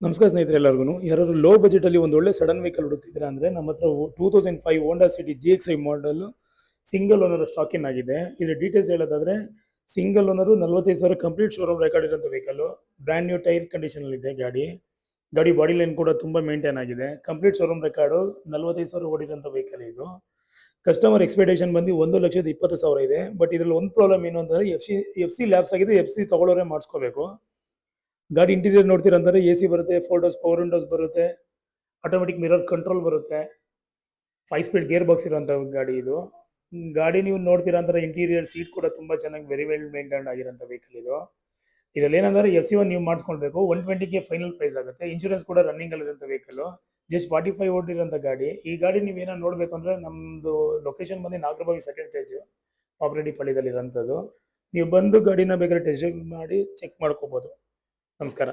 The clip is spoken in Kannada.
ನಮಸ್ಕಾರ ಸ್ನೇಹಿತರೆ ಎಲ್ಲರಿಗೂ. ಯಾರಾದ್ರು ಲೋ ಬಜೆಟಲ್ಲಿ ಒಂದು ಒಳ್ಳೆ ಸಡನ್ ವೆಹಿಕಲ್ ಹುಡುಕ್ತಿದ್ದೀರಾ ಅಂದರೆ ನಮ್ಮ ಹತ್ರ 2005 Honda City GX5 model single owner stock ಇನ್ ಆಗಿದೆ. ಇದರ ಡೀಟೇಲ್ಸ್ ಹೇಳೋದಾದ್ರೆ single owner 45,000 complete showroom record ಇರೋಂಥ ವೆಹಿಕಲ್, ಬ್ರ್ಯಾಂಡ್ ನ್ಯೂ ಟೈರ್ ಕಂಡೀಷನಲ್ಲಿ ಇದೆ ಗಾಡಿ ಬಾಡಿ ಲೈನ್ ಕೂಡ ತುಂಬ ಮೇಂಟೈನ್ ಆಗಿದೆ. ಕಂಪ್ಲೀಟ್ ಶೋರೂಮ್ ರೆಕಾರ್ಡು 45,000 ಓಡಿರೋಂಥ ವೆಹಿಕಲ್ ಇದು. ಕಸ್ಟಮರ್ ಎಕ್ಸ್ಪೆಕ್ಟೇಷನ್ ಬಂದು 1,20,000 ಇದೆ. ಬಟ್ ಇದರಲ್ಲಿ ಒಂದು ಪ್ರಾಬ್ಲಮ್ ಏನು ಅಂದರೆ ಎಫ್ ಸಿ ಲ್ಯಾಬ್ಸ್ ಆಗಿದೆ. FC ತಗೊಳ್ಳೋರೆ ಮಾಡಿಸ್ಕೋಬೇಕು. ಗಾಡಿ ಇಂಟೀರಿಯರ್ ನೋಡ್ತೀರಾ ಅಂದರೆ AC ಬರುತ್ತೆ, 4 ಡೋರ್ಸ್ ಪವರ್ ವಿಂಡೋಸ್ ಬರುತ್ತೆ, ಆಟೋಮೆಟಿಕ್ ಮಿರರ್ ಕಂಟ್ರೋಲ್ ಬರುತ್ತೆ, 5 ಸ್ಪೀಡ್ ಗೇರ್ ಬಾಕ್ಸ್ ಇರೋಂಥ ಗಾಡಿ ಇದು. ಗಾಡಿ ನೀವು ನೋಡ್ತೀರಾ ಅಂದರೆ ಇಂಟೀರಿಯರ್ ಸೀಟ್ ಕೂಡ ತುಂಬ ಚೆನ್ನಾಗಿ ವೆರಿ ವೆಲ್ ಮೇಂಟೈನ್ ಆಗಿರೋಂಥ ವೆಹಿಕಲ್ ಇದು. ಇದರಲ್ಲಿ ಏನಂದರೆ FC1 ನೀವು ಮಾಡಿಸ್ಕೊಳ್ಬೇಕು. 120ಗೆ ಫೈನಲ್ ಪ್ರೈಸ್ ಆಗುತ್ತೆ. ಇನ್ಶೂರೆನ್ಸ್ ಕೂಡ ರನ್ನಿಂಗ್ ಅಲ್ಲಿರೋಂಥ ವೆಹಿಕಲ್. ಜಸ್ಟ್ 45 ಓಡಿರೋಂಥ ಗಾಡಿ. ಈ ಗಾಡಿ ನೀವು ಏನೋ ನೋಡಬೇಕು ಅಂದರೆ ನಮ್ಮದು ಲೊಕೇಶನ್ ಬಂದು ನಾಗರಬಾವಿ ಸೆಕೆಂಡ್ ಸ್ಟೇಜು ಪಾಪ್ರೆಡ್ಡಿ ಪಾಳ್ಯದಲ್ಲಿ ಇರೋಂಥದ್ದು. ನೀವು ಬಂದು ಗಾಡಿನ ಬೇಕಾದ್ರೆ ಟೆಸ್ಟ್ ಡ್ರೈವ್ ಮಾಡಿ ಚೆಕ್ ಮಾಡ್ಕೋಬೋದು. ನಮಸ್ಕಾರ.